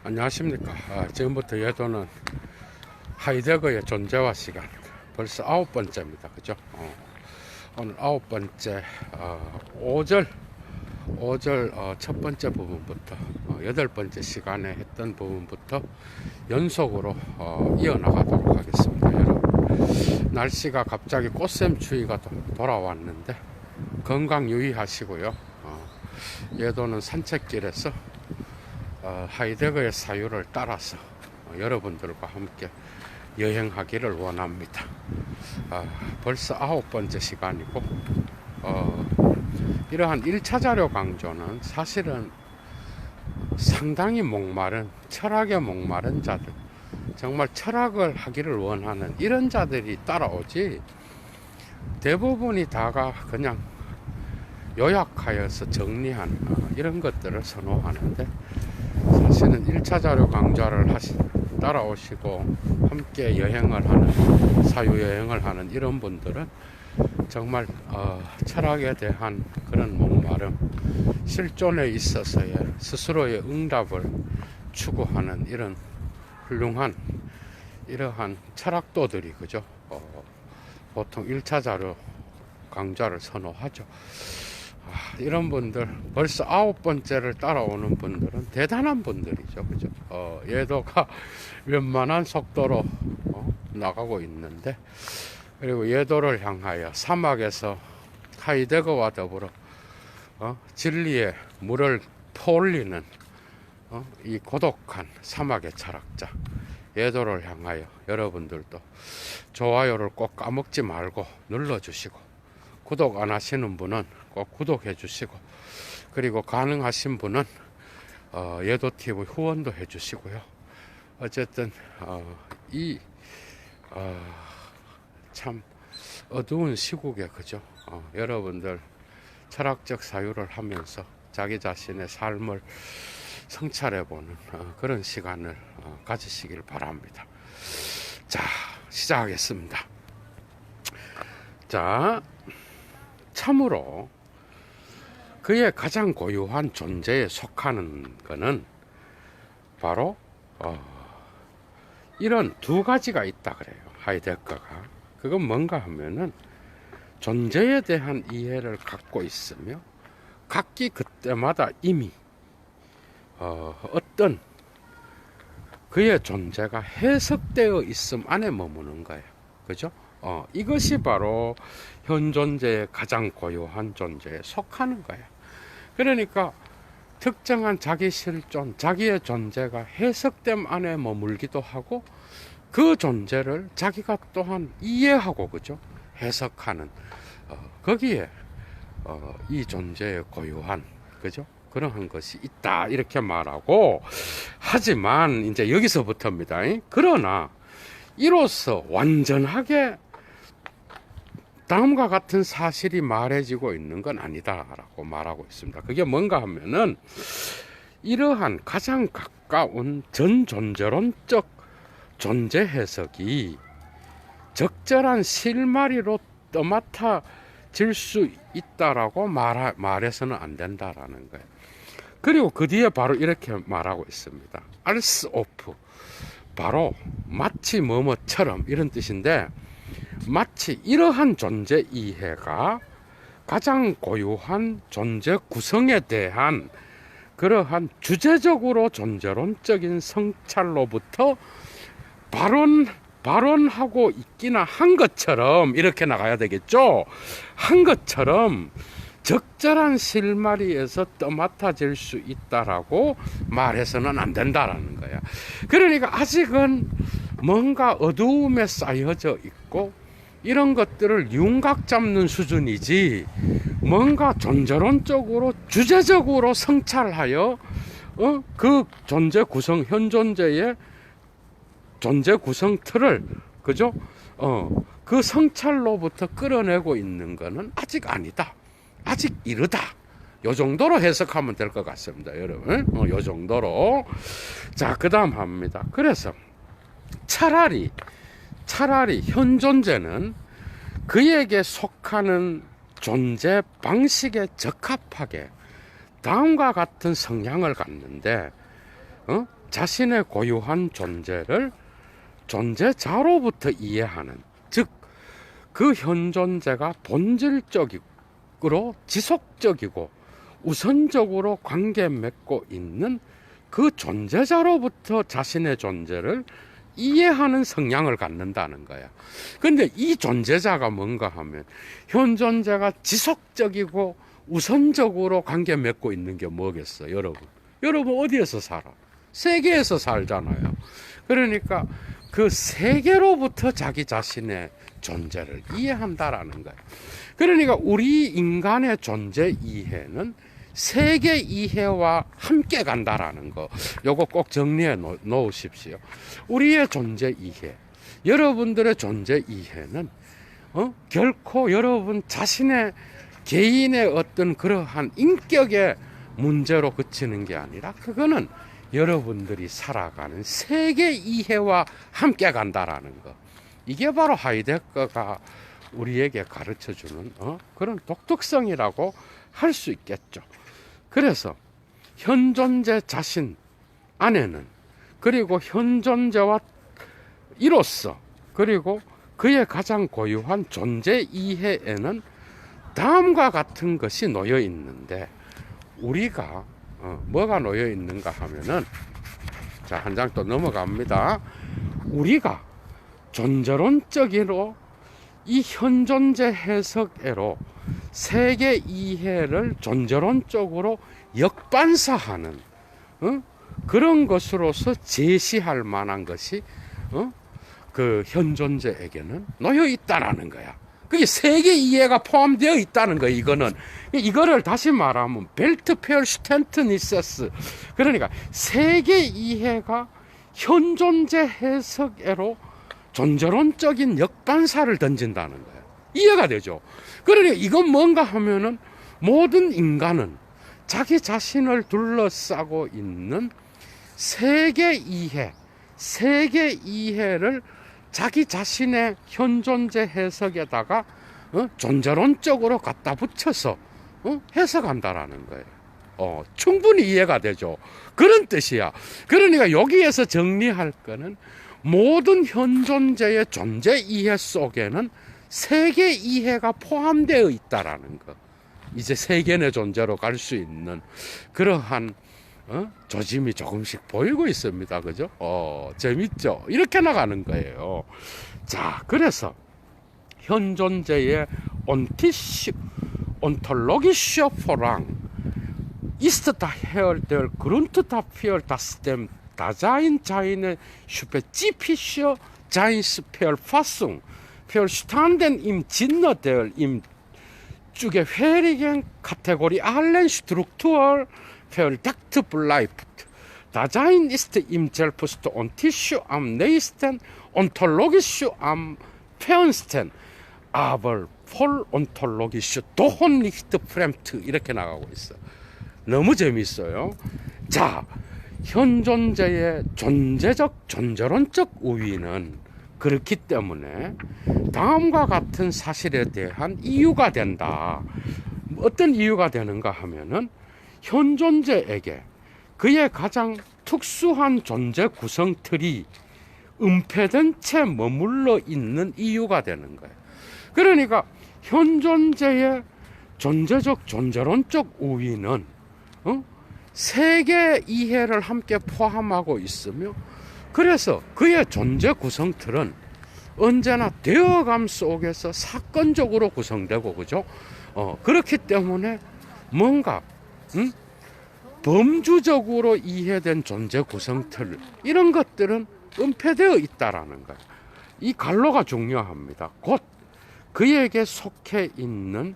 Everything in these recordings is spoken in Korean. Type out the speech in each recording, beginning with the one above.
안녕하십니까. 지금부터 예도는 하이데거의 존재와 시간 벌써 9번째입니다. 그죠? 오늘 9번째 5절 첫 번째 부분부터 8번째 시간에 했던 부분부터 연속으로 이어나가도록 하겠습니다. 여러분, 날씨가 갑자기 꽃샘추위가 돌아왔는데 건강 유의하시고요. 예도는 산책길에서 하이데거의 사유를 따라서 여러분들과 함께 여행하기를 원합니다. 벌써 9번째 시간이고 이러한 1차 자료 강조는 사실은 상당히 목마른, 철학에 목마른 자들, 정말 철학을 하기를 원하는 이런 자들이 따라오지, 대부분이 다가 그냥 요약하여서 정리한 이런 것들을 선호하는데, 사실은 1차 자료 강좌를 따라오시고 함께 여행을 하는, 사유여행을 하는 이런 분들은 정말 철학에 대한 그런 목마름, 실존에 있어서의 스스로의 응답을 추구하는 이런 훌륭한 이러한 철학도들이, 그죠? 보통 1차 자료 강좌를 선호하죠. 이런 분들, 벌써 9번째를 따라오는 분들은 대단한 분들이죠. 그죠? 예도가 웬만한 속도로 나가고 있는데, 그리고 예도를 향하여 사막에서 하이데거와 더불어 진리의 물을 퍼올리는 이 고독한 사막의 철학자 예도를 향하여 여러분들도 좋아요를 꼭 까먹지 말고 눌러주시고, 구독 안 하시는 분은 꼭 구독해 주시고, 그리고 가능하신 분은 예도TV 후원도 해 주시고요. 어쨌든 참 어두운 시국에, 그죠? 여러분들 철학적 사유를 하면서 자기 자신의 삶을 성찰해보는 그런 시간을 가지시길 바랍니다. 자, 시작하겠습니다. 자, 참으로 그의 가장 고유한 존재에 속하는 것은 바로 이런 두 가지가 있다 그래요, 하이데거가. 그건 뭔가 하면은 존재에 대한 이해를 갖고 있으며 각기 그때마다 이미 어떤 그의 존재가 해석되어 있음 안에 머무는 거예요. 그죠? 이것이 바로 현 존재의 가장 고유한 존재에 속하는 거예요. 그러니까 특정한 자기 실존, 자기의 존재가 해석됨 안에 머물기도 하고, 그 존재를 자기가 또한 이해하고, 그죠? 해석하는, 거기에 이 존재의 고유한, 그죠? 그러한 것이 있다, 이렇게 말하고, 하지만 이제 여기서부터입니다. 그러나 이로써 완전하게 다음과 같은 사실이 말해지고 있는 건 아니다라고 말하고 있습니다. 그게 뭔가 하면은, 이러한 가장 가까운 전존재론적 존재 해석이 적절한 실마리로 떠맡아질 수 있다라고 말해서는 안 된다라는 거예요. 그리고 그 뒤에 바로 이렇게 말하고 있습니다. als of, 바로 마치 뭐뭐처럼, 이런 뜻인데, 마치 이러한 존재 이해가 가장 고유한 존재 구성에 대한 그러한 주제적으로 존재론적인 성찰로부터 발언하고 있기나 한 것처럼, 이렇게 나가야 되겠죠. 한 것처럼 적절한 실마리에서 떠맡아질 수 있다라고 말해서는 안 된다라는 거야. 그러니까 아직은 뭔가 어두움에 쌓여져 있고 이런 것들을 윤곽 잡는 수준이지, 뭔가 존재론적으로 주제적으로 성찰하여 그 존재 구성, 현 존재의 존재 구성 틀을, 그죠? 그 성찰로부터 끌어내고 있는 거는 아직 아니다, 아직 이르다, 요 정도로 해석하면 될 것 같습니다, 여러분. 요 정도로. 자, 그 다음 합니다. 그래서 차라리 현 존재는 그에게 속하는 존재 방식에 적합하게 다음과 같은 성향을 갖는데, 자신의 고유한 존재를 존재자로부터 이해하는, 즉 그 현존재가 본질적으로 지속적이고 우선적으로 관계 맺고 있는 그 존재자로부터 자신의 존재를 이해하는 성향을 갖는다는 거야. 근데 이 존재자가 뭔가 하면 현존재가 지속적이고 우선적으로 관계 맺고 있는 게 뭐겠어, 여러분? 여러분 어디에서 살아? 세계에서 살잖아요. 그러니까 그 세계로부터 자기 자신의 존재를 이해한다라는 거예요. 그러니까 우리 인간의 존재 이해는 세계 이해와 함께 간다라는 거, 요거 꼭 정리해 놓으십시오. 우리의 존재 이해, 여러분들의 존재 이해는 결코 여러분 자신의 개인의 어떤 그러한 인격의 문제로 그치는 게 아니라 그거는 여러분들이 살아가는 세계 이해와 함께 간다라는 거. 이게 바로 하이데거가 우리에게 가르쳐주는 그런 독특성이라고 할 수 있겠죠. 그래서 현존재 자신 안에는, 그리고 현존재와 이로써, 그리고 그의 가장 고유한 존재 이해에는 다음과 같은 것이 놓여 있는데, 우리가 뭐가 놓여 있는가 하면은, 자, 한 장 또 넘어갑니다. 우리가 존재론적으로 이 현존재 해석애로 세계 이해를 존재론적으로 역반사하는 그런 것으로서 제시할 만한 것이 그 현존재에게는 놓여 있다라는 거야. 그게 세계 이해가 포함되어 있다는 거야. 이거를 다시 말하면 벨트페어슈텐트니세스, 그러니까 세계 이해가 현존재 해석애로 존재론적인 역반사를 던진다는 거예요. 이해가 되죠? 그러니까 이건 뭔가 하면은 모든 인간은 자기 자신을 둘러싸고 있는 세계 이해를 자기 자신의 현존재 해석에다가 존재론적으로 갖다 붙여서 해석한다라는 거예요. 충분히 이해가 되죠? 그런 뜻이야. 그러니까 여기에서 정리할 거는 모든 현존재의 존재 이해 속에는 세계 이해가 포함되어 있다라는 거. 이제 세계의 존재로 갈 수 있는 그러한 조짐이 조금씩 보이고 있습니다. 그죠? 재밌죠? 이렇게 나가는 거예요. 자, 그래서 현존재의 ontologische Vorrang ist daher der Grund dafür, dass dem Dasein seine spezifische Seinsverfassung verstanden im Sinne der ihm zugehörigen kategorialen Struktur verdeckt bleibt. Dasein ist ihm selbst ontisch am nächsten, ontologisch am fernsten, aber voll ontologisch doch nicht fremd. 이렇게 나가고 있어. 너무 재밌어요. 자, 현존재의 존재적, 존재론적 우위는 그렇기 때문에 다음과 같은 사실에 대한 이유가 된다. 어떤 이유가 되는가 하면은 현존재에게 그의 가장 특수한 존재 구성틀이 은폐된 채 머물러 있는 이유가 되는 거예요. 그러니까 현존재의 존재적, 존재론적 우위는 세계 이해를 함께 포함하고 있으며, 그래서 그의 존재 구성틀은 언제나 되어감 속에서 사건적으로 구성되고, 그죠? 그렇기 때문에 뭔가 범주적으로 이해된 존재 구성틀, 이런 것들은 은폐되어 있다라는 거예요. 이 갈로가 중요합니다. 곧 그에게 속해 있는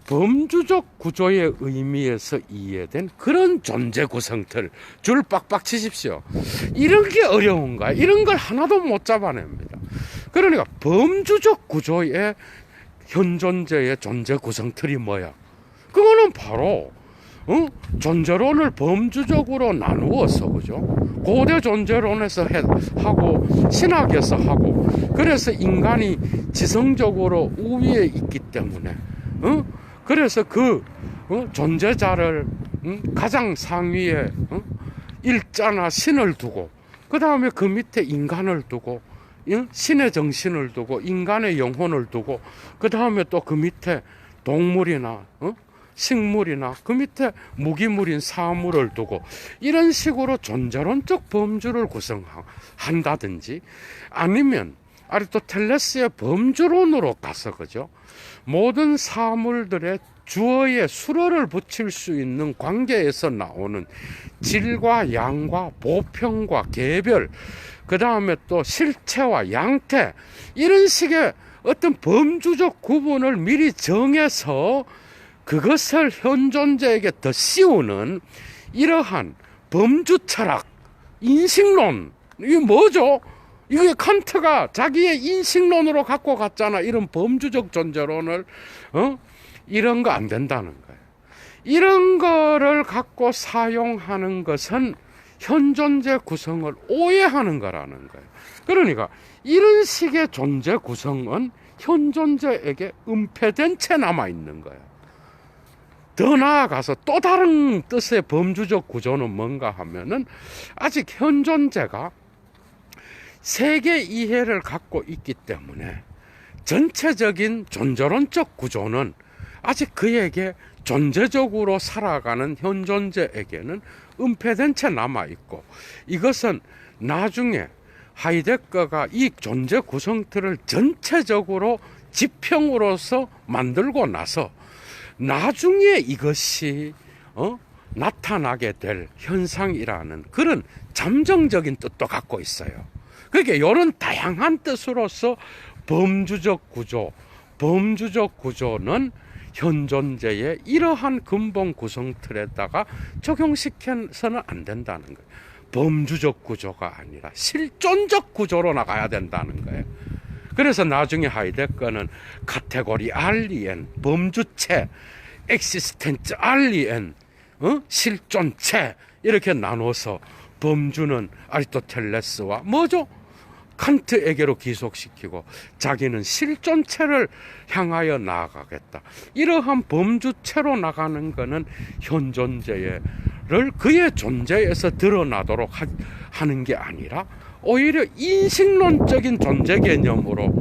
범주적 구조의 의미에서 이해된 그런 존재 구성틀, 줄 빡빡 치십시오. 이런 게 어려운가? 이런 걸 하나도 못 잡아냅니다. 그러니까 범주적 구조의 현존재의 존재 구성틀이 뭐야? 그거는 바로 존재론을 범주적으로 나누어서, 그죠? 고대 존재론에서 하고 신학에서 하고, 그래서 인간이 지성적으로 우위에 있기 때문에 그래서 그 존재자를 가장 상위에 일자나 신을 두고 그 다음에 그 밑에 인간을 두고 신의 정신을 두고 인간의 영혼을 두고 그 다음에 또 그 밑에 동물이나 식물이나 그 밑에 무기물인 사물을 두고 이런 식으로 존재론적 범주를 구성한다든지 아니면 아리스토텔레스의 범주론으로 가서 그죠 모든 사물들의 주어에 수어를 붙일 수 있는 관계에서 나오는 질과 양과 보편과 개별 그 다음에 또 실체와 양태 이런 식의 어떤 범주적 구분을 미리 정해서 그것을 현존자에게 더 씌우는 이러한 범주 철학, 인식론 이게 뭐죠? 이게 칸트가 자기의 인식론으로 갖고 갔잖아. 이런 범주적 존재론을 이런 거 안 된다는 거예요. 이런 거를 갖고 사용하는 것은 현존재 구성을 오해하는 거라는 거예요. 그러니까 이런 식의 존재 구성은 현존재에게 은폐된 채 남아있는 거예요. 더 나아가서 또 다른 뜻의 범주적 구조는 뭔가 하면은 아직 현존재가 세계 이해를 갖고 있기 때문에 전체적인 존재론적 구조는 아직 그에게 존재적으로 살아가는 현존재에게는 은폐된 채 남아있고 이것은 나중에 하이데거가 이 존재 구성틀을 전체적으로 지평으로서 만들고 나서 나중에 이것이 나타나게 될 현상이라는 그런 잠정적인 뜻도 갖고 있어요. 그러니까 이런 다양한 뜻으로서 범주적 구조는 현존재의 이러한 근본 구성틀에다가 적용시켜서는 안 된다는 거예요. 범주적 구조가 아니라 실존적 구조로 나가야 된다는 거예요. 그래서 나중에 하이데거는 카테고리 알리엔, 범주체, 엑시스텐츠 알리엔, 실존체 이렇게 나눠서 범주는 아리스토텔레스와 뭐죠? 칸트에게로 기속시키고 자기는 실존체를 향하여 나아가겠다. 이러한 범주체로 나가는 것은 현존재를 그의 존재에서 드러나도록 하는 게 아니라 오히려 인식론적인 존재 개념으로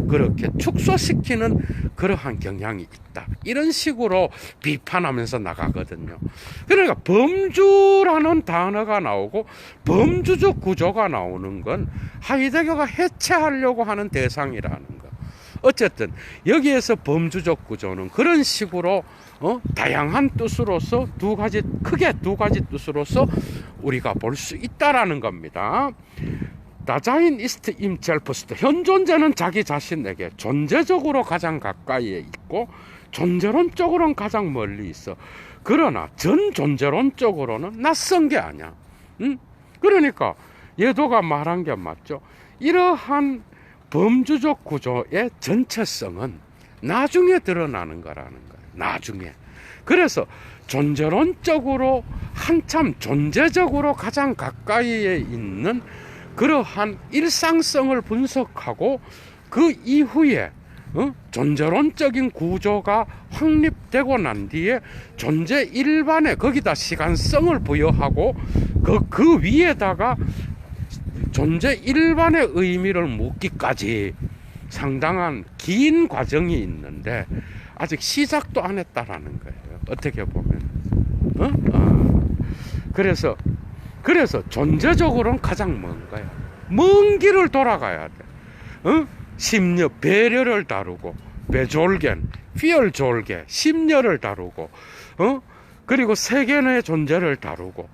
그렇게 축소시키는 그러한 경향이 있다. 이런 식으로 비판하면서 나가거든요. 그러니까 범주라는 단어가 나오고 범주적 구조가 나오는 건 하이데거가 해체하려고 하는 대상이라는 거. 어쨌든 여기에서 범주적 구조는 그런 식으로 다양한 뜻으로서 크게 두 가지 뜻으로서 우리가 볼 수 있다라는 겁니다. 다자인 이스트 임 젤프스트 현존재는 자기 자신에게 존재적으로 가장 가까이에 있고 존재론적으로는 가장 멀리 있어. 그러나 전 존재론적으로는 낯선 게 아니야. 그러니까 예도가 말한 게 맞죠. 이러한 범주적 구조의 전체성은 나중에 드러나는 거라는 거예요. 나중에. 그래서 존재론적으로 한참 존재적으로 가장 가까이에 있는 그러한 일상성을 분석하고 그 이후에 존재론적인 구조가 확립되고 난 뒤에 존재 일반에 거기다 시간성을 부여하고 그 위에다가 존재 일반의 의미를 묻기까지 상당한 긴 과정이 있는데 아직 시작도 안 했다라는 거예요. 어떻게 보면. 그래서 존재적으로는 가장 먼 거야. 먼 길을 돌아가야 돼. 심려, 배려를 다루고, 배졸겐, 피얼졸게, 심려를 다루고, 그리고 세계의 존재를 다루고,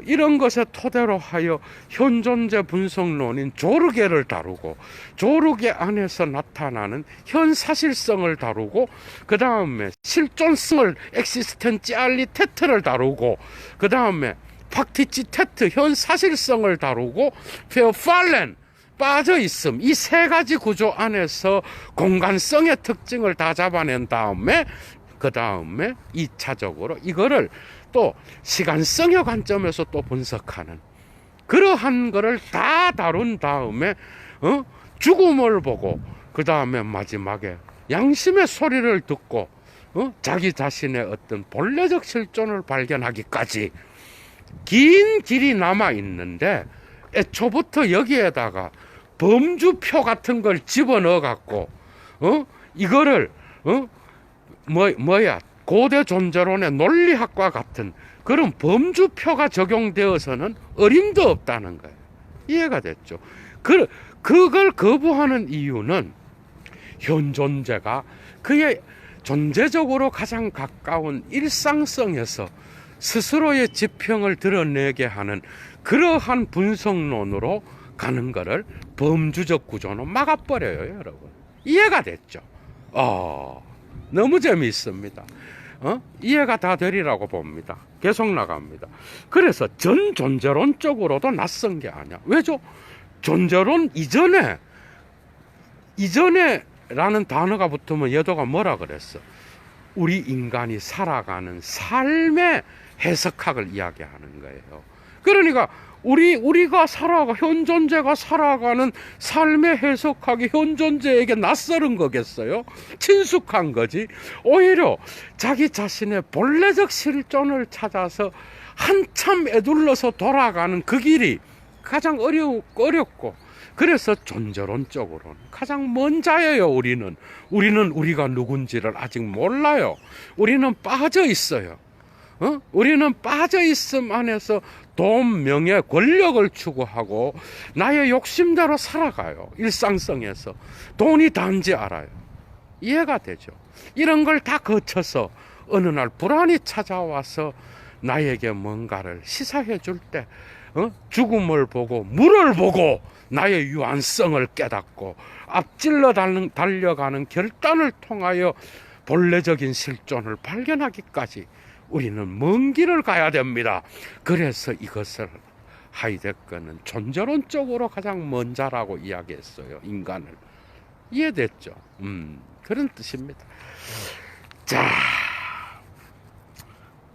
이런 것에 토대로 하여 현존재 분석론인 조르게를 다루고 조르게 안에서 나타나는 현사실성을 다루고 그 다음에 실존성을 엑시스텐ци알리테트를 다루고 그 다음에 팍티치테트 현사실성을 다루고 페어팔렌 빠져있음 이 세 가지 구조 안에서 공간성의 특징을 다 잡아낸 다음에 그 다음에 2차적으로 이거를 또 시간성의 관점에서 또 분석하는 그러한 거를 다 다룬 다음에 죽음을 보고 그 다음에 마지막에 양심의 소리를 듣고 자기 자신의 어떤 본래적 실존을 발견하기까지 긴 길이 남아 있는데 애초부터 여기에다가 범주표 같은 걸 집어넣어 갖고 이거를 고대 존재론의 논리학과 같은 그런 범주표가 적용되어서는 어림도 없다는 거예요. 이해가 됐죠? 그걸 거부하는 이유는 현 존재가 그의 존재적으로 가장 가까운 일상성에서 스스로의 지평을 드러내게 하는 그러한 분석론으로 가는 거를 범주적 구조는 막아버려요, 여러분. 이해가 됐죠? 너무 재미있습니다. 이해가 다 되리라고 봅니다. 계속 나갑니다. 그래서 전 존재론 쪽으로도 낯선 게 아니야. 왜죠? 존재론 이전에라는 단어가 붙으면 얘도가 뭐라 그랬어? 우리 인간이 살아가는 삶의 해석학을 이야기하는 거예요. 그러니까 우리가 현 존재가 살아가는 삶의 해석학이 현 존재에게 낯설은 거겠어요? 친숙한 거지. 오히려 자기 자신의 본래적 실존을 찾아서 한참 애둘러서 돌아가는 그 길이 가장 어렵고, 그래서 존재론적으로는 가장 먼 자예요. 우리는 우리가 누군지를 아직 몰라요. 우리는 빠져 있어요. 우리는 빠져 있음 안에서 돈, 명예, 권력을 추구하고 나의 욕심대로 살아가요. 일상성에서 돈이 단지 알아요. 이해가 되죠? 이런 걸 다 거쳐서 어느 날 불안이 찾아와서 나에게 뭔가를 시사해 줄 때 죽음을 보고 물을 보고 나의 유한성을 깨닫고 앞질러 달려가는 결단을 통하여 본래적인 실존을 발견하기까지 우리는 먼 길을 가야 됩니다. 그래서 이것을 하이데거는 존재론 쪽으로 가장 먼 자라고 이야기했어요. 인간을. 이해됐죠? 그런 뜻입니다. 자,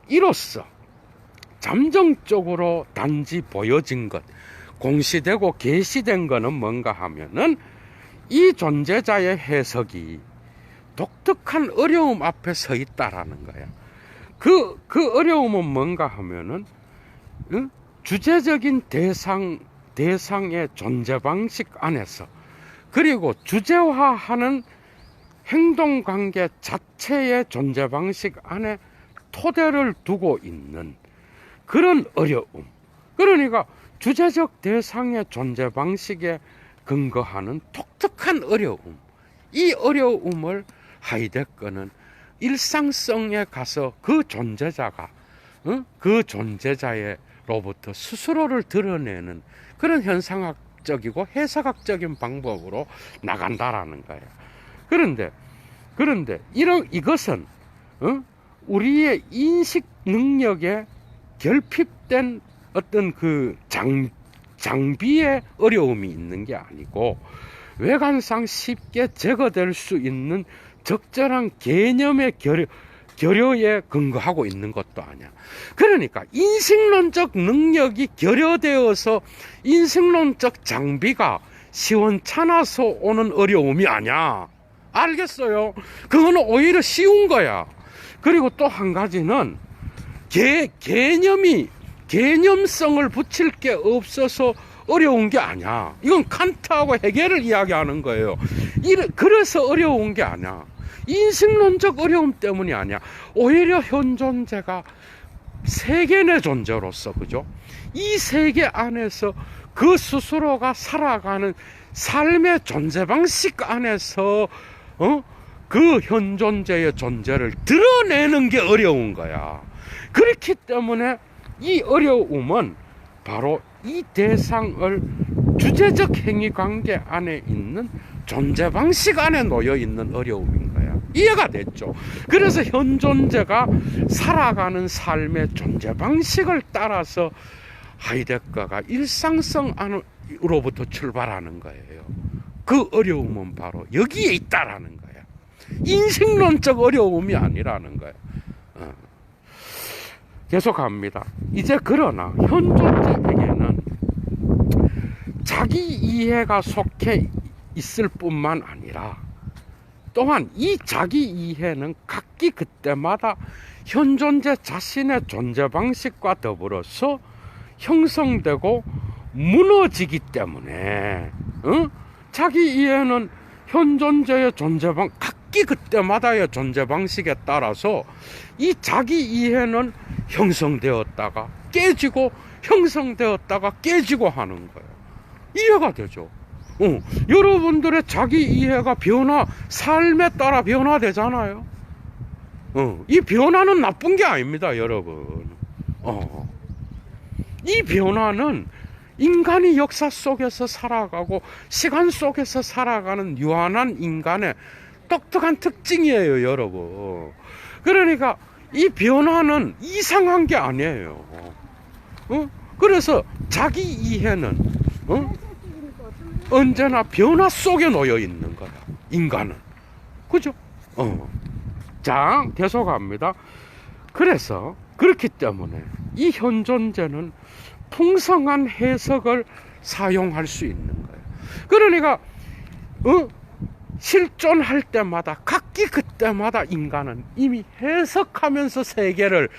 이로써 잠정적으로 단지 보여진 것, 공시되고 계시된 것은 뭔가 하면은 이 존재자의 해석이 독특한 어려움 앞에 서 있다라는 거야. 그 어려움은 뭔가 하면은 주제적인 대상의 존재 방식 안에서, 그리고 주제화하는 행동관계 자체의 존재 방식 안에 토대를 두고 있는 그런 어려움. 그러니까 주제적 대상의 존재 방식에 근거하는 독특한 어려움. 이 어려움을 하이데거는 일상성에 가서 그 존재자가 그 존재자로부터 스스로를 드러내는 그런 현상학적이고 해석학적인 방법으로 나간다라는 거예요. 그런데 이것은 우리의 인식 능력에 결핍된 어떤 그 장비의 어려움이 있는 게 아니고, 외관상 쉽게 제거될 수 있는 적절한 개념의 결여에 근거하고 있는 것도 아니야. 그러니까 인식론적 능력이 결여되어서 인식론적 장비가 시원찮아서 오는 어려움이 아니야. 알겠어요? 그거는 오히려 쉬운 거야. 그리고 또 한 가지는 개념성을 붙일 게 없어서 어려운 게 아니야. 이건 칸트하고 헤겔을 이야기하는 거예요. 그래서 어려운 게 아니야. 인식론적 어려움 때문이 아니야. 오히려 현 존재가 세계의 존재로서, 그죠? 이 세계 안에서 그 스스로가 살아가는 삶의 존재 방식 안에서 그 현 존재의 존재를 드러내는 게 어려운 거야. 그렇기 때문에 이 어려움은 바로 이 대상을 주제적 행위 관계 안에 있는 존재 방식 안에 놓여 있는 어려움인 거야. 이해가 됐죠? 그래서 현 존재가 살아가는 삶의 존재 방식을 따라서 하이데거가 일상성 안으로부터 출발하는 거예요. 그 어려움은 바로 여기에 있다라는 거야. 인식론적 어려움이 아니라는 거야. 계속합니다. 이제 그러나 현 존재에게는 자기 이해가 속해 있을 뿐만 아니라, 또한 이 자기 이해는 각기 그때마다 현존재 자신의 존재 방식과 더불어서 형성되고 무너지기 때문에 자기 이해는 현존재의 각기 그때마다의 존재 방식에 따라서 이 자기 이해는 형성되었다가 깨지고 형성되었다가 깨지고 하는 거예요. 이해가 되죠? 여러분들의 자기 이해가 삶에 따라 변화되잖아요. 이 변화는 나쁜 게 아닙니다, 여러분. 이 변화는 인간이 역사 속에서 살아가고 시간 속에서 살아가는 유한한 인간의 독특한 특징이에요, 여러분. 그러니까 이 변화는 이상한 게 아니에요. 그래서 자기 이해는 언제나 변화 속에 놓여 있는 거야, 인간은. 그죠? 자, 계속합니다. 그래서 그렇기 때문에 이 현존재는 풍성한 해석을 사용할 수 있는 거예요. 그러니까 실존할 때마다 각기 그때마다 인간은 이미 해석하면서 세계를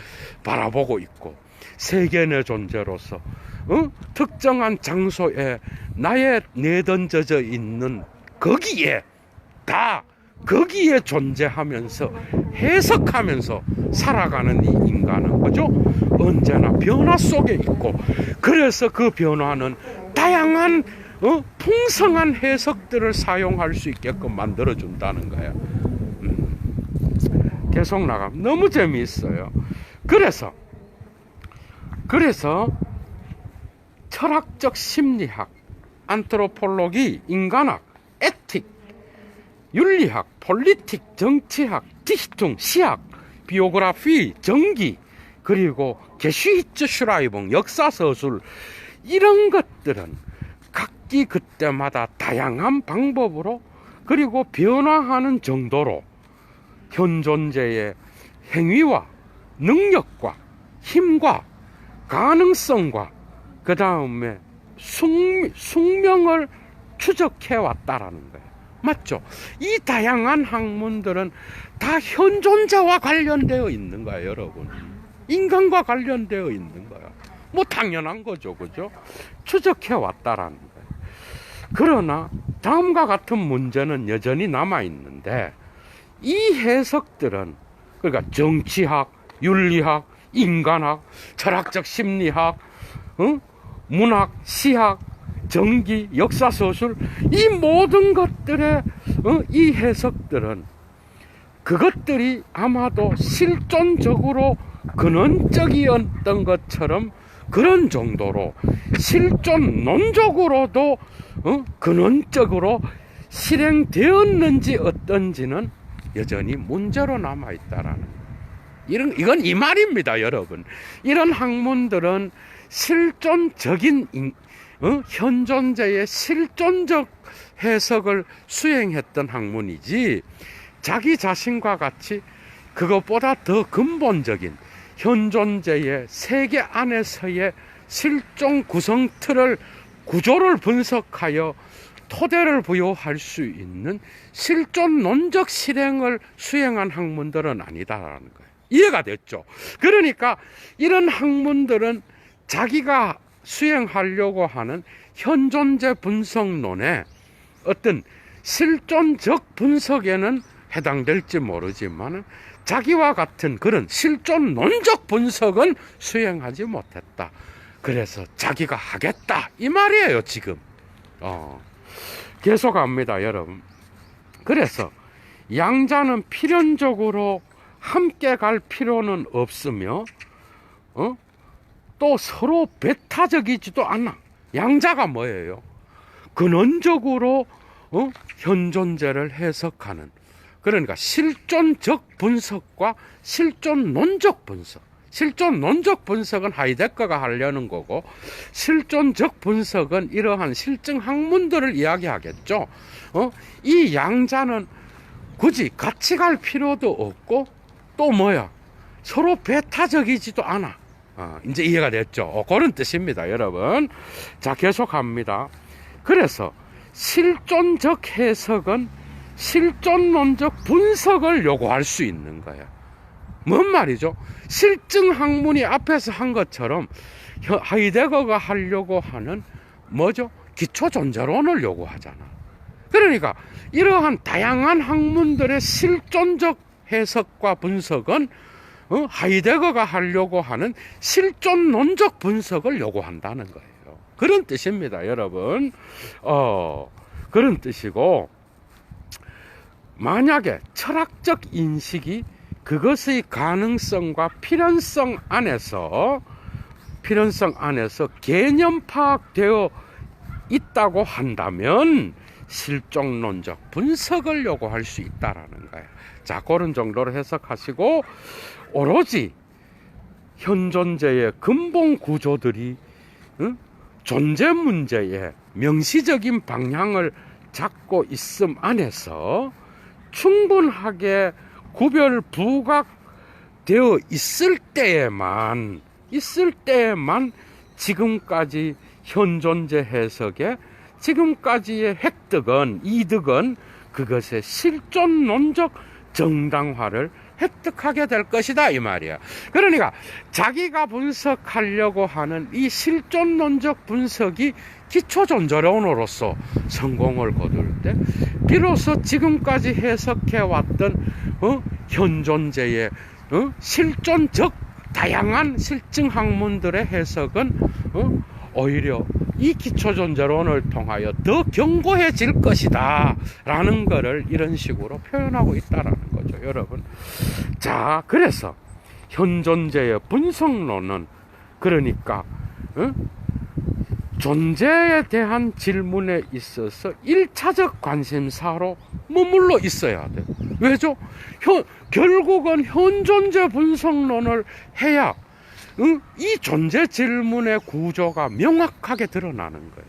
바라보고 있고, 세계 내 존재로서 특정한 장소에 나의 내던져져 있는 거기에 존재하면서 해석하면서 살아가는 이 인간은, 그죠? 언제나 변화 속에 있고, 그래서 그 변화는 다양한 풍성한 해석들을 사용할 수 있게끔 만들어준다는 거예요. 계속 나가면 너무 재미있어요. 그래서 철학적 심리학, 안트로폴로기, 인간학, 에틱, 윤리학, 폴리틱, 정치학, 디히퉁, 시학, 비오그라피, 정기, 그리고 게슈히츠 슈라이봉, 역사서술, 이런 것들은 각기 그때마다 다양한 방법으로 그리고 변화하는 정도로 현존재의 행위와 능력과 힘과 가능성과 그 다음에 숙명을 추적해 왔다라는 거예요. 맞죠? 이 다양한 학문들은 다 현존재와 관련되어 있는 거예요, 여러분. 인간과 관련되어 있는 거야. 뭐 당연한 거죠, 그죠? 추적해 왔다라는 거예요. 그러나 다음과 같은 문제는 여전히 남아 있는데, 이 해석들은, 그러니까 정치학, 윤리학, 인간학, 철학적 심리학, 문학, 시학, 정기, 역사서술, 이 모든 것들의 이 해석들은 그것들이 아마도 실존적으로 근원적이었던 것처럼 그런 정도로 실존론적으로도 근원적으로 실행되었는지 어떤지는 여전히 문제로 남아있다라는 이건 이 말입니다, 여러분. 이런 학문들은 실존적인 현존재의 실존적 해석을 수행했던 학문이지, 자기 자신과 같이 그것보다 더 근본적인 현존재의 세계 안에서의 실존 구성 틀을, 구조를 분석하여 토대를 부여할 수 있는 실존론적 실행을 수행한 학문들은 아니다라는 거예요. 이해가 됐죠? 그러니까 이런 학문들은 자기가 수행하려고 하는 현존재 분석론의 어떤 실존적 분석에는 해당될지 모르지만 자기와 같은 그런 실존론적 분석은 수행하지 못했다. 그래서 자기가 하겠다, 이 말이에요, 지금. 계속합니다, 여러분. 그래서 양자는 필연적으로 함께 갈 필요는 없으며 또 서로 배타적이지도 않아. 양자가 뭐예요? 근원적으로 현존재를 해석하는, 그러니까 실존적 분석과 실존론적 분석. 실존론적 분석은 하이데거가 하려는 거고, 실존적 분석은 이러한 실증 학문들을 이야기하겠죠. 이 양자는 굳이 같이 갈 필요도 없고, 또 뭐야? 서로 배타적이지도 않아. 이제 이해가 됐죠? 그런 뜻입니다, 여러분. 자, 계속합니다. 그래서 실존적 해석은 실존론적 분석을 요구할 수 있는 거야. 뭔 말이죠? 실증 학문이 앞에서 한 것처럼 하이데거가 하려고 하는 뭐죠? 기초 존재론을 요구하잖아. 그러니까 이러한 다양한 학문들의 실존적 해석과 분석은 하이데거가 하려고 하는 실존론적 분석을 요구한다는 거예요. 그런 뜻입니다, 여러분. 그런 뜻이고, 만약에 철학적 인식이 그것의 가능성과 필연성 안에서 개념 파악되어 있다고 한다면 실존론적 분석을 요구할 수 있다라는 거예요. 자, 그런 정도로 해석하시고, 오로지 현존재의 근본 구조들이 존재 문제의 명시적인 방향을 잡고 있음 안에서 충분하게 구별 부각되어 있을 때에만 지금까지 현존재 해석의 지금까지의 획득은, 이득은 그것의 실존론적 정당화를 획득하게 될 것이다, 이 말이야. 그러니까 자기가 분석하려고 하는 이 실존론적 분석이 기초존재론으로서 성공을 거둘 때 비로소 지금까지 해석해왔던 현존재의 실존적 다양한 실증 학문들의 해석은 오히려 이 기초존재론을 통하여 더 견고해질 것이다 라는 것을 이런 식으로 표현하고 있다라는 거죠, 여러분. 자, 그래서 현존재의 분석론은 그러니까 존재에 대한 질문에 있어서 1차적 관심사로 머물러 있어야 돼요. 왜죠? 결국은 현존재 분석론을 해야 이 존재 질문의 구조가 명확하게 드러나는 거예요.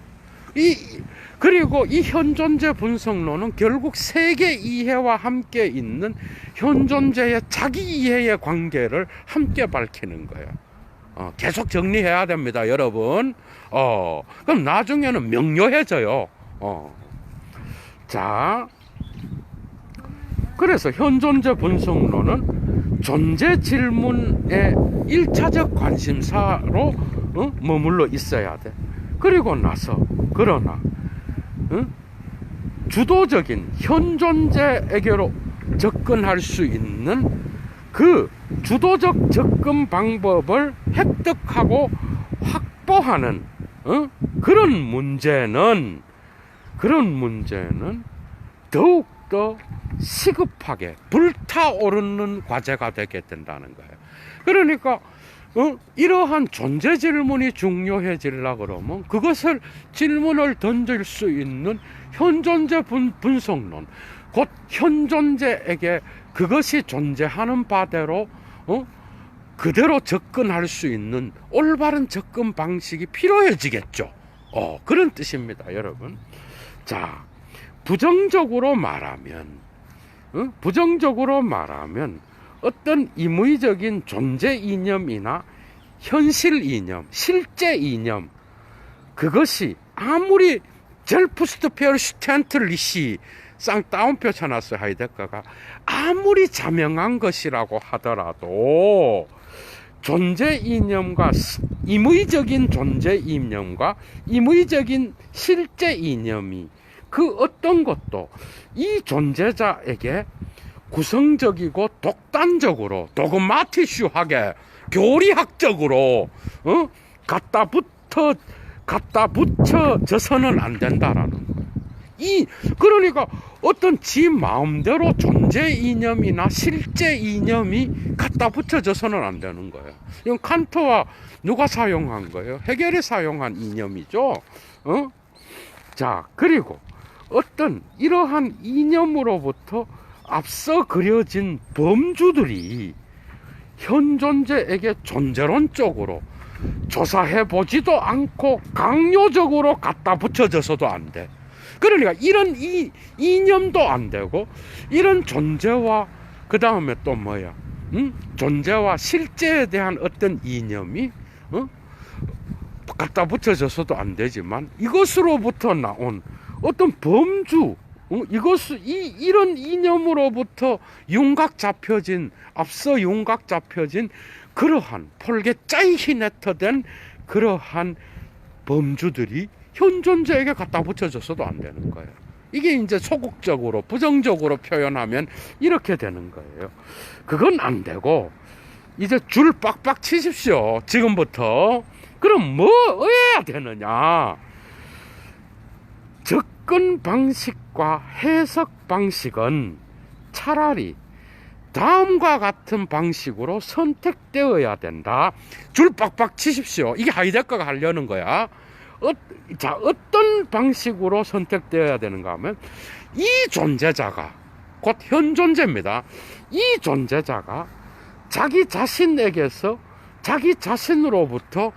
그리고 이 현존재 분석론은 결국 세계 이해와 함께 있는 현존재의 자기 이해의 관계를 함께 밝히는 거예요. 계속 정리해야 됩니다, 여러분. 그럼 나중에는 명료해져요. 자, 그래서 현존재 분석론은 존재 질문의 1차적 관심사로 머물러 있어야 돼. 그리고 나서 그러나 주도적인 현존재에게로 접근할 수 있는 그 주도적 접근 방법을 획득하고 확보하는 그런 문제는 더욱더 시급하게 불타오르는 과제가 되게 된다는 거예요. 그러니까 이러한 존재 질문이 중요해지려고 그러면 그것을 질문을 던질 수 있는 현존재 분석론, 곧 현존재에게 그것이 존재하는 바대로 그대로 접근할 수 있는 올바른 접근 방식이 필요해지겠죠. 그런 뜻입니다, 여러분. 자, 부정적으로 말하면 어떤 임의적인 존재 이념이나 현실 이념, 실제 이념, 그것이 아무리 젤프스트페어슈텐틀리시 쌍따옴표 쳐놨어요, 하이데거가. 아무리 자명한 것이라고 하더라도 존재 이념과 임의적인 존재 이념과 임의적인 실제 이념이 그 어떤 것도 이 존재자에게 구성적이고 독단적으로 도그마티슈하게 교리학적으로 갖다 붙여져서는 안 된다라는 거예요. 그러니까 어떤 지 마음대로 존재 이념이나 실제 이념이 갖다 붙여져서는 안 되는 거예요. 이건 칸트와 누가 사용한 거예요? 헤겔이 사용한 이념이죠. 자, 그리고 어떤 이러한 이념으로부터 앞서 그려진 범주들이 현존재에게 존재론적으로 조사해보지도 않고 강요적으로 갖다 붙여져서도 안 돼. 그러니까 이런 이념도 안 되고, 이런 존재와 그 다음에 또 뭐야, 존재와 실제에 대한 어떤 이념이 갖다 붙여져서도 안 되지만, 이것으로부터 나온 어떤 범주, 이런 이념으로부터 앞서 윤곽 잡혀진 그러한 폴게 짜이히 네터된 그러한 범주들이 현존자에게 갖다 붙여져서도 안 되는 거예요. 이게 이제 소극적으로, 부정적으로 표현하면 이렇게 되는 거예요. 그건 안 되고, 이제 줄 빡빡 치십시오. 지금부터. 그럼 뭐 해야 되느냐? 접근 방식과 해석 방식은 차라리 다음과 같은 방식으로 선택되어야 된다. 줄 빡빡 치십시오. 이게 하이데거가 하려는 거야. 자, 어떤 방식으로 선택되어야 되는가 하면, 이 존재자가, 곧 현존재입니다. 이 존재자가 자기 자신에게서, 자기 자신으로부터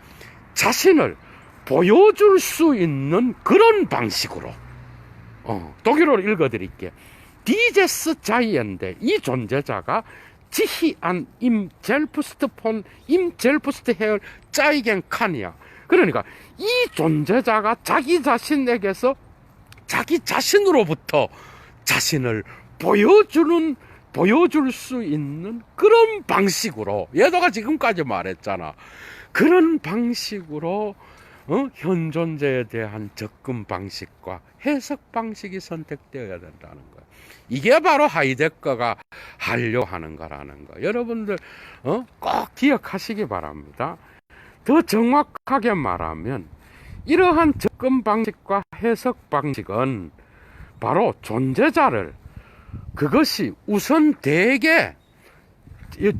자신을 보여줄 수 있는 그런 방식으로, 독일어로 읽어드릴게요. Dieses Seiende, 이 존재자가 sich an ihm selbst her zeigen kann. 그러니까 이 존재자가 자기 자신에게서 자기 자신으로부터 자신을 보여줄 수 있는 그런 방식으로, 얘도가 지금까지 말했잖아. 그런 방식으로 현존재에 대한 접근 방식과 해석 방식이 선택되어야 된다는 거야. 이게 바로 하이데거가 하려고 하는 거라는 거. 여러분들 꼭 기억하시기 바랍니다. 더 정확하게 말하면 이러한 접근 방식과 해석 방식은 바로 존재자를, 그것이 우선 대개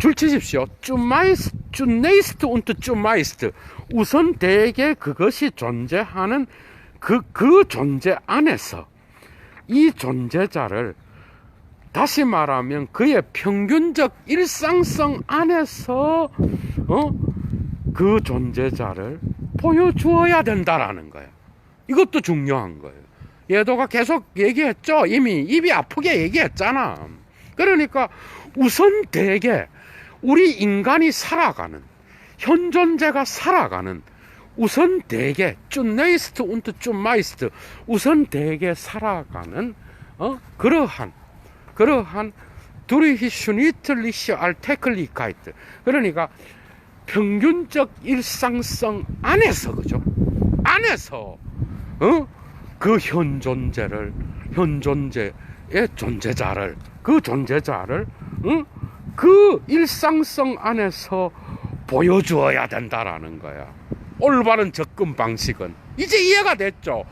줄 치십시오. zunächst und zumeist, 우선 대개 그것이 존재하는 그 존재 안에서, 이 존재자를 다시 말하면 그의 평균적 일상성 안에서 그 존재자를 보여주어야 된다라는 거예요. 이것도 중요한 거예요. 얘도가 계속 얘기했죠. 이미 입이 아프게 얘기했잖아. 그러니까 우선 대개 우리 인간이 살아가는, 현존재가 살아가는, 우선 대개 zunächst und zumeist, 우선 대개 살아가는 그러한 durchschnittliche Alltäglichkeit, 그러니까 평균적 일상성 안에서, 그죠? 안에서 그 현존재의 존재자를, 그 존재자를 그 일상성 안에서 보여주어야 된다라는 거야. 올바른 접근 방식은 이제 이해가 됐죠?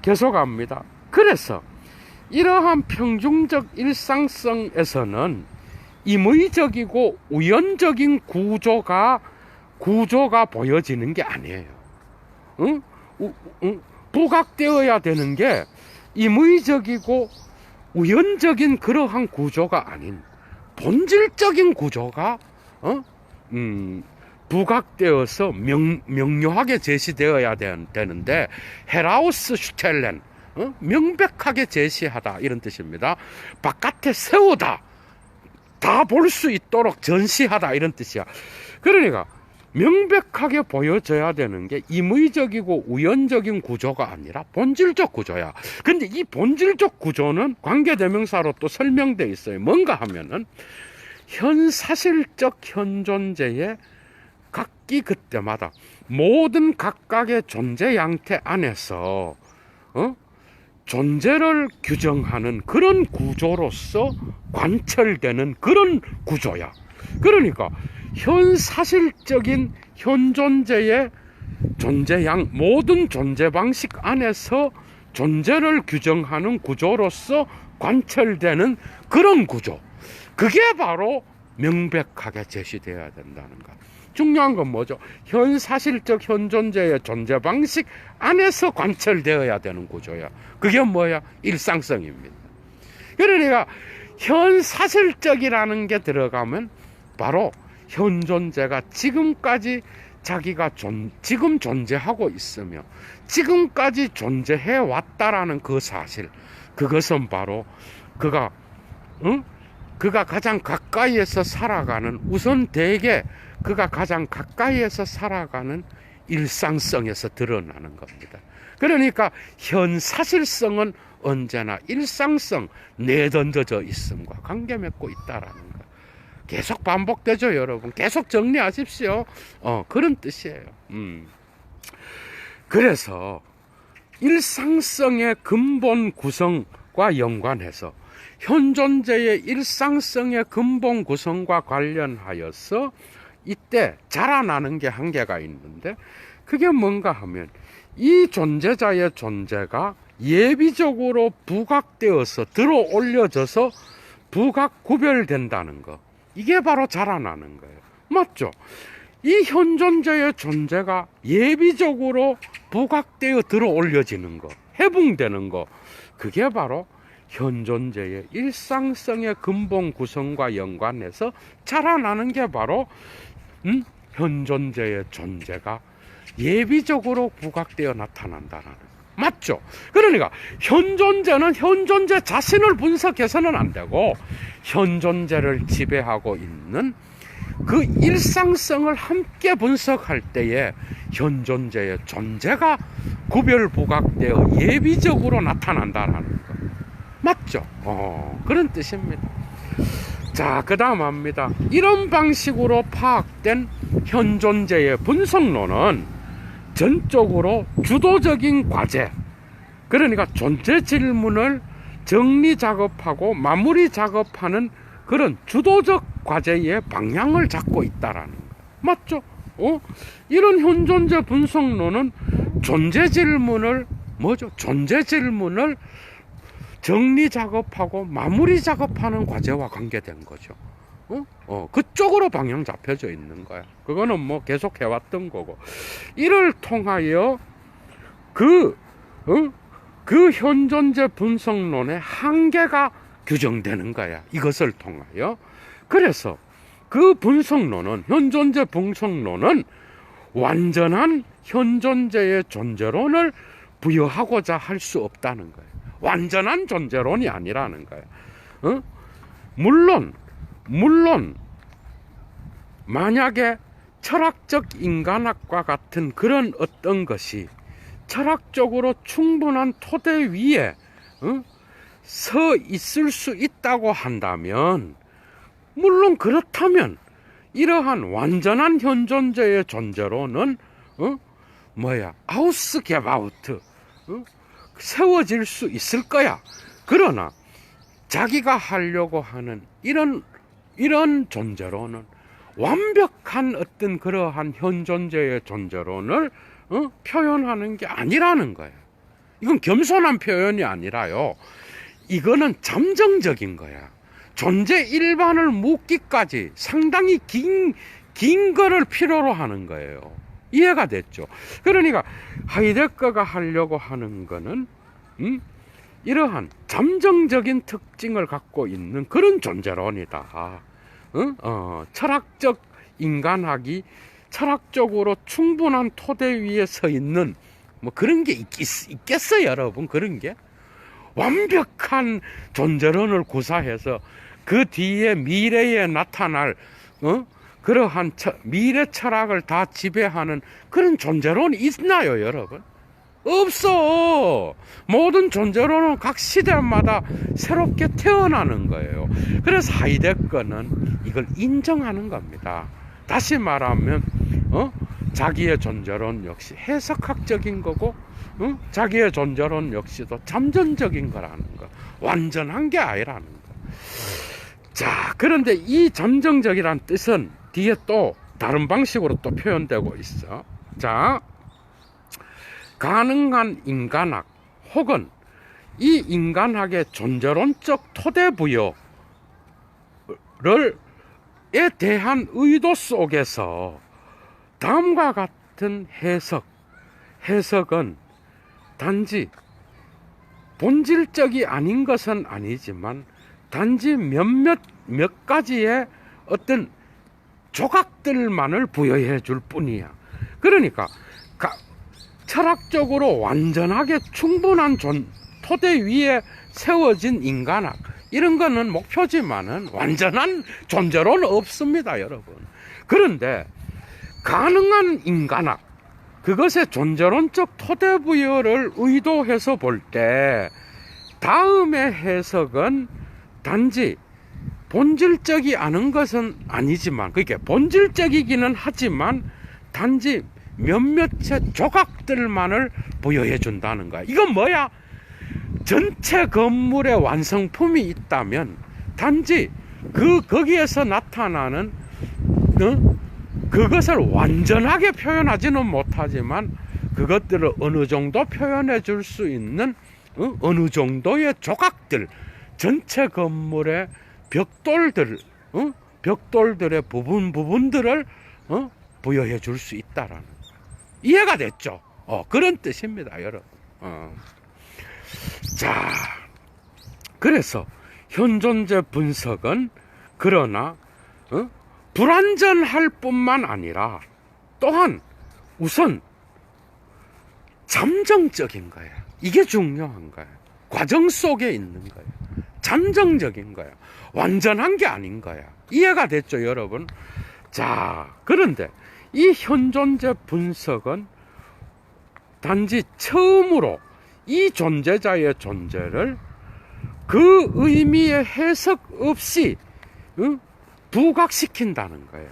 계속합니다. 그래서 이러한 평균적 일상성에서는 임의적이고 우연적인 구조가 보여지는 게 아니에요. 부각되어야 되는 게 임의적이고 우연적인 그러한 구조가 아닌 본질적인 구조가 부각되어서 명료하게 제시되어야 되는데, 헤라우스 슈텔렌, 명백하게 제시하다, 이런 뜻입니다. 바깥에 세우다, 다 볼 수 있도록 전시하다, 이런 뜻이야. 그러니까 명백하게 보여져야 되는 게 임의적이고 우연적인 구조가 아니라 본질적 구조야. 근데 이 본질적 구조는 관계대명사로 또 설명되어 있어요. 뭔가 하면은 현사실적 현존재의 각기 그때마다 모든 각각의 존재 양태 안에서 존재를 규정하는 그런 구조로서 관철되는 그런 구조야. 그러니까 현사실적인 현존재의 존재양, 모든 존재 방식 안에서 존재를 규정하는 구조로서 관철되는 그런 구조, 그게 바로 명백하게 제시되어야 된다는 것. 중요한 건 뭐죠? 현사실적 현존재의 존재 방식 안에서 관철되어야 되는 구조야. 그게 뭐야? 일상성입니다. 그러니까 현사실적이라는 게 들어가면 바로 현존재가 지금까지 자기가 지금 존재하고 있으며 지금까지 존재해 왔다라는 그 사실, 그것은 바로 그가 가장 가까이에서 살아가는, 우선 대개 그가 가장 가까이에서 살아가는 일상성에서 드러나는 겁니다. 그러니까 현사실성은 언제나 일상성, 내던져져 있음과 관계 맺고 있다라는 거. 계속 반복되죠, 여러분. 계속 정리하십시오. 그런 뜻이에요. 그래서 일상성의 근본 구성과 연관해서 현존재의 일상성의 근본 구성과 관련하여서 이때 자라나는 게 한계가 있는데, 그게 뭔가 하면 이 존재자의 존재가 예비적으로 부각되어서 들어 올려져서 부각 구별된다는 거, 이게 바로 자라나는 거예요. 맞죠? 이 현존재의 존재가 예비적으로 부각되어 들어 올려지는 거, 해붕되는 거, 그게 바로 현존재의 일상성의 근본 구성과 연관해서 자라나는 게 바로 현존재의 존재가 예비적으로 부각되어 나타난다는 거. 맞죠? 그러니까 현존재는 현존재 자신을 분석해서는 안 되고, 현존재를 지배하고 있는 그 일상성을 함께 분석할 때에 현존재의 존재가 구별 부각되어 예비적으로 나타난다는 거. 맞죠? 그런 뜻입니다. 자, 그 다음 합니다. 이런 방식으로 파악된 현존재의 분석론은 전적으로 주도적인 과제, 그러니까 존재 질문을 정리 작업하고 마무리 작업하는 그런 주도적 과제의 방향을 잡고 있다라는 거. 맞죠? 이런 현존재 분석론은 존재 질문을 존재 질문을 정리 작업하고 마무리 작업하는 과제와 관계된 거죠. 그쪽으로 방향 잡혀져 있는 거야. 그거는 뭐 계속 해왔던 거고, 이를 통하여 그 현존재 분석론의 한계가 규정되는 거야. 이것을 통하여. 그래서 그 분석론은, 현존재 분석론은 완전한 현존재의 존재론을 부여하고자 할 수 없다는 거예요. 완전한 존재론이 아니라는 거예요. 물론 만약에 철학적 인간학과 같은 그런 어떤 것이 철학적으로 충분한 토대 위에 서 있을 수 있다고 한다면, 물론 그렇다면 이러한 완전한 현존재의 존재로는 아우스게바우트 세워질 수 있을 거야. 그러나 자기가 하려고 하는 이런 존재로는, 완벽한 어떤 그러한 현존재의 존재론을 표현하는 게 아니라는 거예요. 이건 겸손한 표현이 아니라요, 이거는 잠정적인 거야. 존재 일반을 묻기까지 상당히 긴 거를 필요로 하는 거예요. 이해가 됐죠? 그러니까 하이데거가 하려고 하는 거는 이러한 잠정적인 특징을 갖고 있는 그런 존재론이다. 철학적 인간학이 철학적으로 충분한 토대 위에 서 있는 뭐 그런 게 있겠어요, 여러분? 그런 게 완벽한 존재론을 구사해서 그 뒤에 미래에 나타날 그러한 미래 철학을 다 지배하는 그런 존재론이 있나요, 여러분? 없어. 모든 존재론은 각 시대마다 새롭게 태어나는 거예요. 그래서 하이데거는 이걸 인정하는 겁니다. 다시 말하면 자기의 존재론 역시 해석학적인 거고, 자기의 존재론 역시도 잠정적인 거라는 거, 완전한 게 아니라는 거. 자, 그런데 이 잠정적이란 뜻은 뒤에 또 다른 방식으로 또 표현되고 있어. 자, 가능한 인간학 혹은 이 인간학의 존재론적 토대 부여에 대한 의도 속에서 다음과 같은 해석은 단지 본질적이 아닌 것은 아니지만 단지 몇 가지의 어떤 조각들만을 부여해 줄 뿐이야. 그러니까 철학적으로 완전하게 충분한 토대 위에 세워진 인간학, 이런 거는 목표지만은 완전한 존재로는 없습니다, 여러분. 그런데 가능한 인간학, 그것의 존재론적 토대 부여를 의도해서 볼 때 다음의 해석은 단지 본질적이 않은 것은 아니지만, 그러니까 본질적이기는 하지만 단지 몇몇의 조각들만을 부여해 준다는 거야. 이건 뭐야? 전체 건물의 완성품이 있다면 단지 거기에서 나타나는 그것을 완전하게 표현하지는 못하지만 그것들을 어느 정도 표현해 줄 수 있는 어느 정도의 조각들, 전체 건물의 벽돌들의 부분들을 부여해 줄 수 있다라는, 이해가 됐죠? 그런 뜻입니다, 여러분. 자, 그래서 현존재 분석은 그러나 불완전할 뿐만 아니라 또한 우선 잠정적인 거예요. 이게 중요한 거예요. 과정 속에 있는 거예요. 잠정적인 거예요. 완전한 게 아닌 거야. 이해가 됐죠, 여러분? 자, 그런데 이 현존재 분석은 단지 처음으로 이 존재자의 존재를 그 의미의 해석 없이 부각시킨다는 거예요.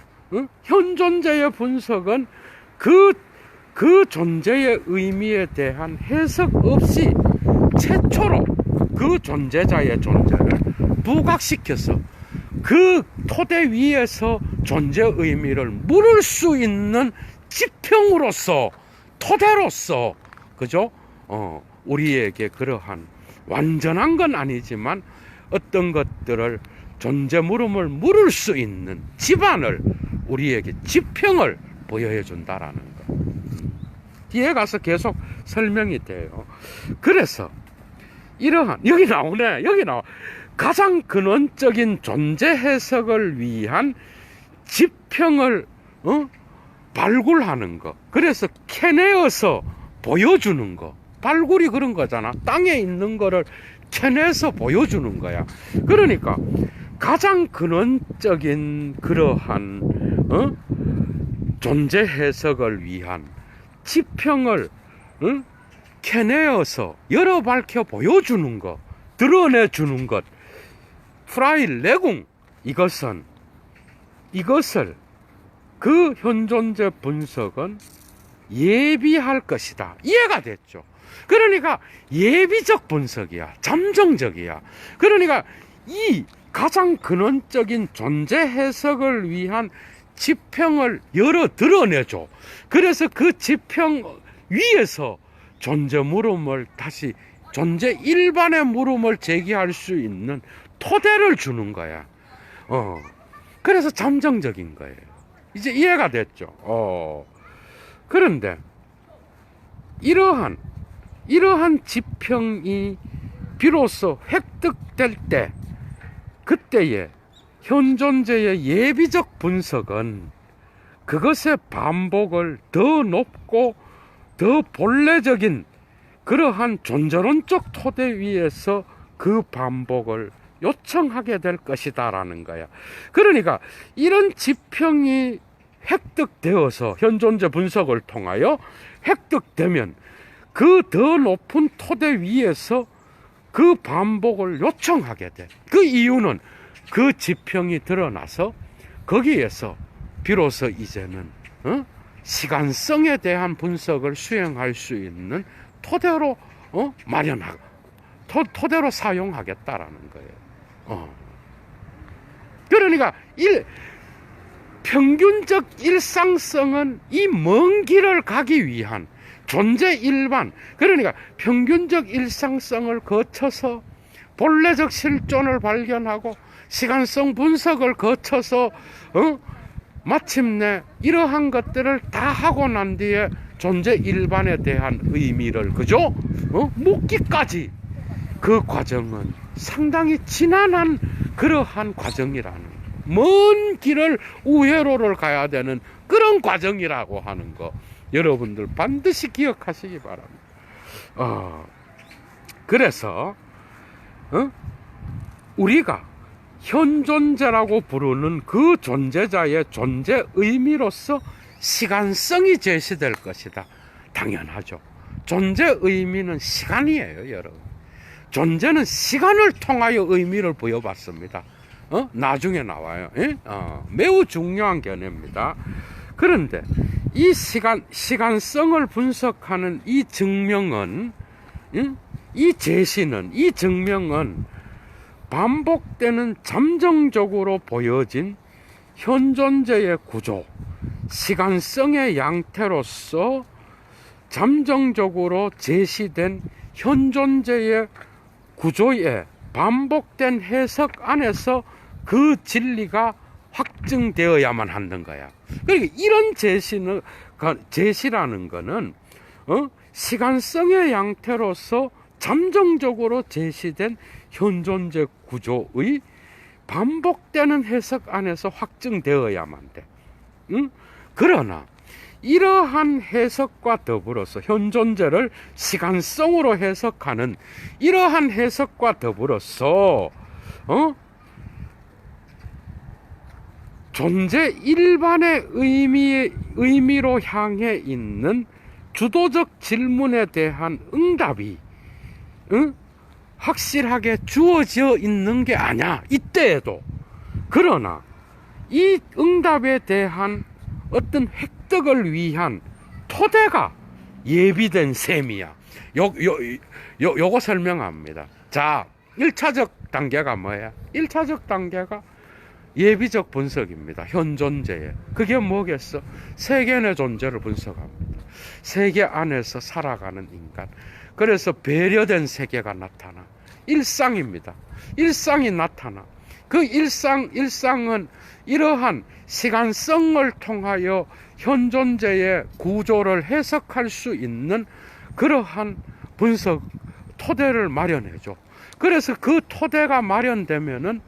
현존재의 분석은 그 존재의 의미에 대한 해석 없이 최초로 그 존재자의 존재를 부각시켜서 그 토대 위에서 존재 의미를 물을 수 있는 지평으로서, 토대로서, 그죠? 우리에게 그러한 완전한 건 아니지만 어떤 것들을 존재 물음을 물을 수 있는 지반을, 우리에게 지평을 보여해 준다라는 거. 뒤에 가서 계속 설명이 돼요. 그래서 이러한, 여기 나오네. 가장 근원적인 존재 해석을 위한 지평을 발굴하는 거. 그래서 캐내어서 보여주는 거. 발굴이 그런 거잖아. 땅에 있는 거를 캐내서 보여주는 거야. 그러니까 가장 근원적인 그러한 존재 해석을 위한 지평을 캐내어서 열어 밝혀 보여주는 것, 드러내주는 것, 프라일레궁, 이것을 그 현존재 분석은 예비할 것이다. 이해가 됐죠? 그러니까 예비적 분석이야. 잠정적이야. 그러니까 이 가장 근원적인 존재 해석을 위한 지평을 열어 드러내줘. 그래서 그 지평 위에서 존재 물음을 다시, 존재 일반의 물음을 제기할 수 있는 토대를 주는 거야. 그래서 잠정적인 거예요. 이제 이해가 됐죠? 그런데 이러한 지평이 비로소 획득될 때, 그때의 현존재의 예비적 분석은 그것의 반복을 더 높고 더 본래적인 그러한 존재론적 토대 위에서 그 반복을 요청하게 될 것이다 라는 거야. 그러니까 이런 지평이 획득되어서 현존재 분석을 통하여 획득되면 그 더 높은 토대 위에서 그 반복을 요청하게 돼. 그 이유는 그 지평이 드러나서 거기에서 비로소 이제는 시간성에 대한 분석을 수행할 수 있는 토대로 마련하고 토대로 사용하겠다라는 거예요. 그러니까 평균적 일상성은 이 먼 길을 가기 위한 존재 일반, 그러니까 평균적 일상성을 거쳐서 본래적 실존을 발견하고 시간성 분석을 거쳐서 마침내 이러한 것들을 다 하고 난 뒤에 존재 일반에 대한 의미를, 그죠? 묻기까지, 그 과정은 상당히 지난한 그러한 과정이라는, 먼 길을 우회로를 가야 되는 그런 과정이라고 하는 거 여러분들 반드시 기억하시기 바랍니다. 그래서 우리가 현존재라고 부르는 그 존재자의 존재 의미로서 시간성이 제시될 것이다 당연하죠. 존재 의미는 시간이에요, 여러분. 존재는 시간을 통하여 의미를 부여받습니다. 나중에 나와요. 매우 중요한 견해입니다. 그런데 이 시간성을 분석하는 이 증명은, 이 제시는, 이 증명은 반복되는 잠정적으로 보여진 현존재의 구조, 시간성의 양태로서 잠정적으로 제시된 현존재의 구조의 반복된 해석 안에서 그 진리가 확증되어야만 하는 거야. 그러니까 이런 제시라는 거는 시간성의 양태로서 잠정적으로 제시된 현존재 구조의 반복되는 해석 안에서 확증되어야만 돼. 그러나 이러한 해석과 더불어서 현존재를 시간성으로 해석하는 이러한 해석과 더불어서 존재 일반의 의미로 향해 있는 주도적 질문에 대한 응답이 확실하게 주어져 있는 게 아니야, 이때에도. 그러나 이 응답에 대한 어떤 획득을 위한 토대가 예비된 셈이야. 요거 설명합니다. 자, 1차적 단계가 뭐야? 1차적 단계가 예비적 분석입니다. 현존재에. 그게 뭐겠어? 세계 내 존재를 분석합니다. 세계 안에서 살아가는 인간. 그래서 배려된 세계가 나타나. 일상입니다. 일상이 나타나. 그 일상은 이러한 시간성을 통하여 현존재의 구조를 해석할 수 있는 그러한 분석 토대를 마련해줘. 그래서 그 토대가 마련되면은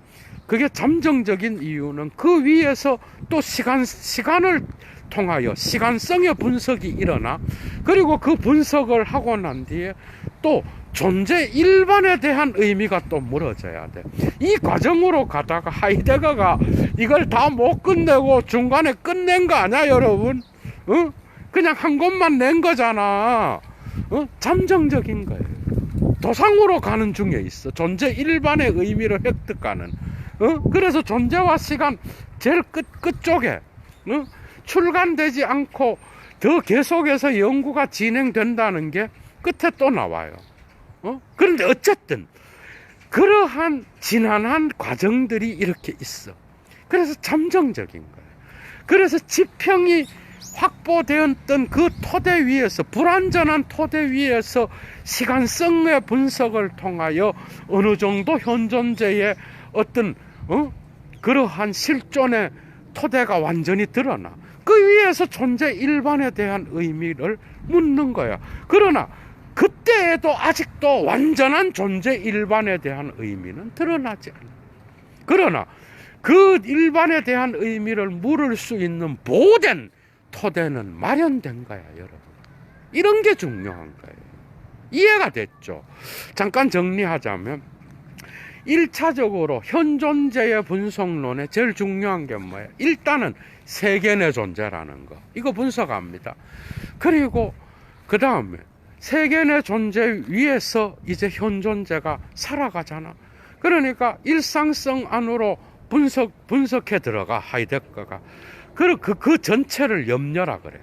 그게 잠정적인 이유는 그 위에서 또 시간을 통하여 시간성의 분석이 일어나, 그리고 그 분석을 하고 난 뒤에 또 존재 일반에 대한 의미가 또 물어져야 돼. 이 과정으로 가다가 하이데거가 이걸 다 못 끝내고 중간에 끝낸 거 아니야, 여러분? 그냥 한 곳만 낸 거잖아. 잠정적인 거예요. 도상으로 가는 중에 있어. 존재 일반의 의미를 획득하는. 그래서 존재와 시간 제일 끝쪽에 출간되지 않고 더 계속해서 연구가 진행된다는 게 끝에 또 나와요. 그런데 어쨌든 그러한 지난한 과정들이 이렇게 있어. 그래서 잠정적인 거예요. 그래서 지평이 확보되었던 그 토대 위에서, 불완전한 토대 위에서 시간성의 분석을 통하여 어느 정도 현존재의 어떤 그러한 실존의 토대가 완전히 드러나. 그 위에서 존재 일반에 대한 의미를 묻는 거야. 그러나 그때에도 아직도 완전한 존재 일반에 대한 의미는 드러나지 않아. 그러나 그 일반에 대한 의미를 물을 수 있는 보호된 토대는 마련된 거야, 여러분. 이런 게 중요한 거예요. 이해가 됐죠? 잠깐 정리하자면 1차적으로 현존재의 분석론의 제일 중요한 게 뭐예요? 일단은 세계 내 존재라는 거, 이거 분석합니다. 그리고 그 다음에 세계 내 존재 위에서 이제 현존재가 살아가잖아. 그러니까 일상성 안으로 분석해 들어가, 하이데거가. 그 전체를 염려라 그래.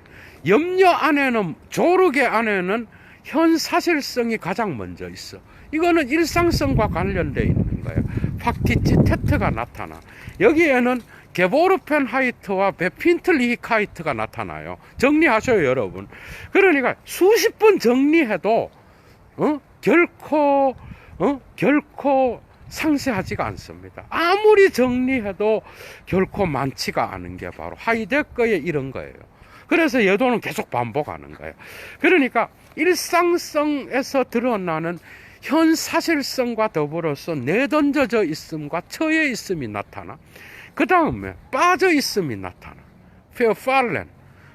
염려 안에는, 조르게 안에는 현 사실성이 가장 먼저 있어. 이거는 일상성과 관련되어 있는 거예요. 팍티치테트가 나타나. 여기에는 게보르펜하이트와 베핀틀리히카이트가 나타나요. 정리하셔요, 여러분. 그러니까 수십 번 정리해도 결코 상세하지가 않습니다. 아무리 정리해도 결코 많지가 않은 게 바로 하이데거의 이런 거예요. 그래서 여도는 계속 반복하는 거예요. 그러니까 일상성에서 드러나는 현 사실성과 더불어서 내던져져 있음과 처해 있음이 나타나. 그 다음에 빠져 있음이 나타나. 페어팔렌.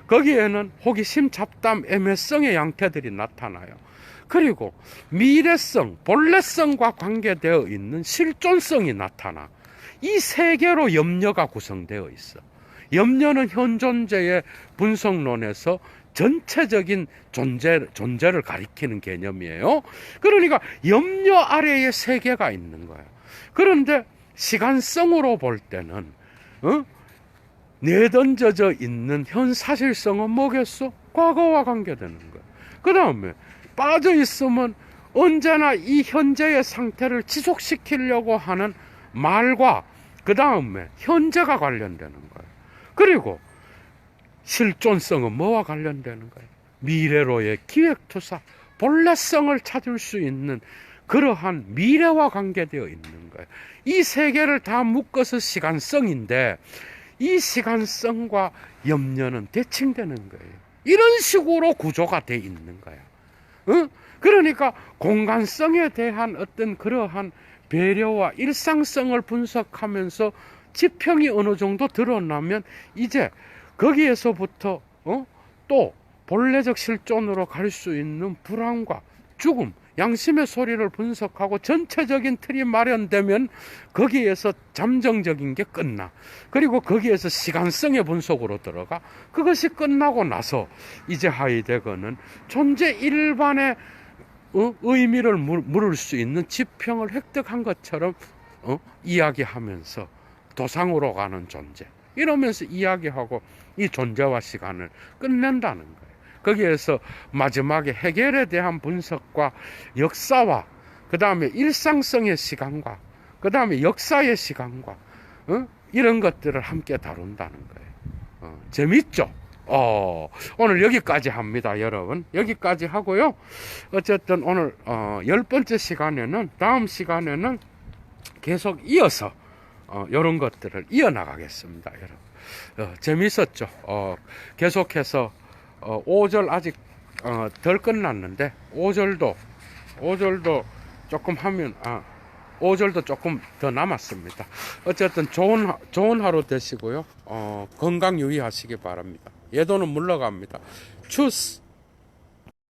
거기에는 호기심, 잡담, 애매성의 양태들이 나타나요. 그리고 미래성, 본래성과 관계되어 있는 실존성이 나타나. 이 세 개로 염려가 구성되어 있어. 염려는 현존재의 분석론에서 전체적인 존재를 가리키는 개념이에요. 그러니까 염려 아래에 세계가 있는 거예요. 그런데 시간성으로 볼 때는 내던져져 있는 현 사실성은 뭐겠어? 과거와 관계되는 거예요. 그 다음에 빠져 있으면 언제나 이 현재의 상태를 지속시키려고 하는 말과 그 다음에 현재가 관련되는 거예요. 그리고 실존성은 뭐와 관련되는 거예요? 미래로의 기획투사, 본래성을 찾을 수 있는 그러한 미래와 관계되어 있는 거예요. 이 세 개를 다 묶어서 시간성인데 이 시간성과 염려는 대칭되는 거예요. 이런 식으로 구조가 되어 있는 거예요. 그러니까 공간성에 대한 어떤 그러한 배려와 일상성을 분석하면서 지평이 어느 정도 드러나면 이제 거기에서부터 또 본래적 실존으로 갈 수 있는 불안과 죽음, 양심의 소리를 분석하고 전체적인 틀이 마련되면 거기에서 잠정적인 게 끝나. 그리고 거기에서 시간성의 분석으로 들어가. 그것이 끝나고 나서 이제 하이데거는 존재 일반의 의미를 물을 수 있는 지평을 획득한 것처럼 이야기하면서 도상으로 가는 존재, 이러면서 이야기하고 이 존재와 시간을 끝낸다는 거예요. 거기에서 마지막에 해결에 대한 분석과 역사와 그 다음에 일상성의 시간과 그 다음에 역사의 시간과 이런 것들을 함께 다룬다는 거예요. 재밌죠? 오늘 여기까지 합니다, 여러분. 여기까지 하고요. 어쨌든 오늘 10번째 시간에는, 다음 시간에는 계속 이어서 이런 것들을 이어나가겠습니다, 여러분. 재밌었죠? 계속해서 5절 아직 덜 끝났는데 5절도 조금 하면 5절도 조금 더 남았습니다. 어쨌든 좋은 하루 되시고요. 건강 유의하시기 바랍니다. 예도는 물러갑니다. 추스.